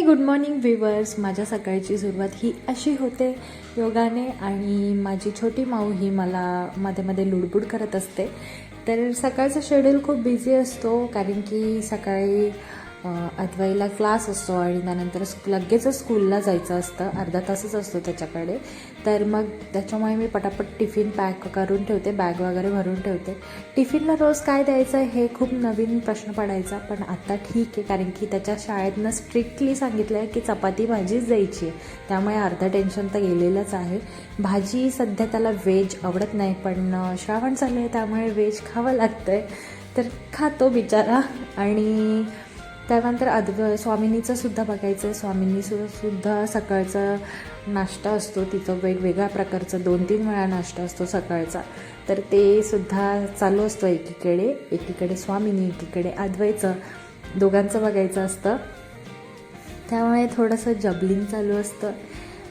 Good morning viewers. माझ्या सकाळची सुरुवात ही अशी होते योगाने, आणि माझी छोटी माऊ ही मला मध्ये मध्ये लुडबुड करत असते. तर सकाळचा शेड्यूल खूप बिझी असतो, कारण की सकाळी अद्वैला क्लास असतो आणि त्यानंतर लगेचच स्कूलला जायचं असतं. अर्धा तासच असतो त्याच्याकडे. तर मग त्याच्यामुळे मी पटापट टिफिन पॅक करून ठेवते, बॅग वगैरे भरून ठेवते. टिफिनला रोज काय द्यायचं हे खूप नवीन प्रश्न पडायचा, पण आता ठीक आहे, कारण की त्याच्या शाळेतनं स्ट्रिक्टली सांगितलं आहे की चपाती भाजीच द्यायची आहे. त्यामुळे अर्धं टेन्शन तर गेलेलंच आहे. भाजी सध्या त्याला व्हेज आवडत नाही, पण श्रावण चालू आहे त्यामुळे व्हेज खावं लागतं आहे, तर खातो बिचारा. आणि त्यानंतर स्वामिनीचं सुद्धा बघायचं आहे. स्वामिनीसुद्धा सकाळचा नाश्ता असतो तिचं, वेगवेगळ्या प्रकारचं 2-3 वेळा नाश्ता असतो सकाळचा. तर ते सुद्धा चालू असतो. एकीकडे स्वामिनी, एकीकडे अद्वैचं, दोघांचं बघायचं असतं. त्यामुळे थोडंसं जबलिंग चालू असतं.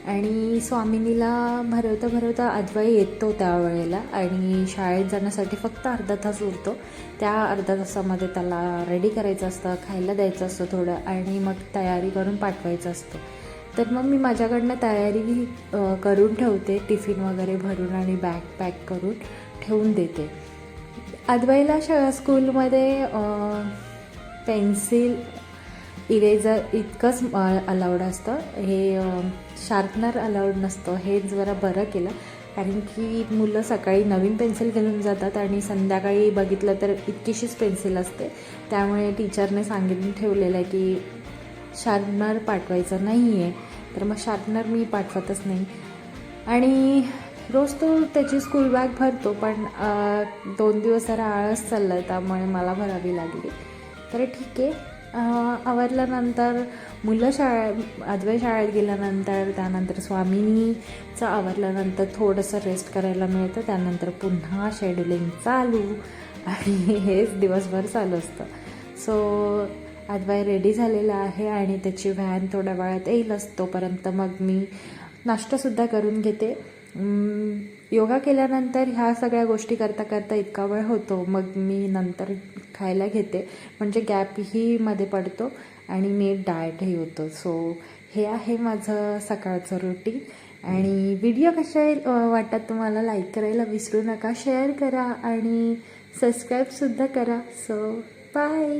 आणि स्वामिनीला भरवता अद्वै येतो त्यावेळेला, आणि शाळेत जाण्यासाठी फक्त अर्धा तास उरतो. त्या अर्ध्या तासामध्ये त्याला रेडी करायचं असतं, खायला द्यायचं असतं थोडं, आणि मग तयारी करून पाठवायचं असतं. तर मग मी माझ्याकडनं तयारी करून ठेवते, टिफिन वगैरे भरून आणि बॅग पॅक करून ठेवून देते. अद्वैला स्कूलमध्ये पेन्सिल, इरेझर इतकंच अलाउड असतं. हे शार्पनर अलाउड नसतं. हे जरा बरं केलं, कारण की मुलं सकाळी नवीन पेन्सिल घेऊन जातात आणि संध्याकाळी बघितलं तर इतकीशीच पेन्सिल असते. त्यामुळे टीचरने सांगितून ठेवलेलं आहे की शार्पनर पाठवायचं नाही आहे. तर मग शार्पनर मी पाठवतच नाही. आणि रोज तो त्याची स्कूल बॅग भरतो, पण 2 दिवस जरा आळस चालला आहे, त्यामुळे मला भरावी लागली. तर ठीक आहे. आवरल्यानंतर अद्वै शाळेत गेल्यानंतर, त्यानंतर स्वामिनीचं आवरल्यानंतर थोडंसं रेस्ट करायला मिळतं. त्यानंतर पुन्हा शेड्युलिंग चालू, आणि हेच दिवसभर चालू असतं. सो अद्वै रेडी झालेला आहे आणि त्याची व्हॅन थोड्या वेळात येईलच. तोपर्यंत मग मी नाश्तासुद्धा करून घेते. योगा केल्यानंतर ह्या सगळ्या गोष्टी करता करता इतका वेळ होतो, मग मी नंतर खायला घेते, म्हणजे गॅपही मध्ये पडतो आणि मी डाएटही होतो. सो हे आहे माझं सकाळचं रुटीन. आणि व्हिडिओ कसे वाटतात तुम्हाला, लाईक करायला विसरू नका, शेअर करा आणि सबस्क्राईबसुद्धा करा. So bye.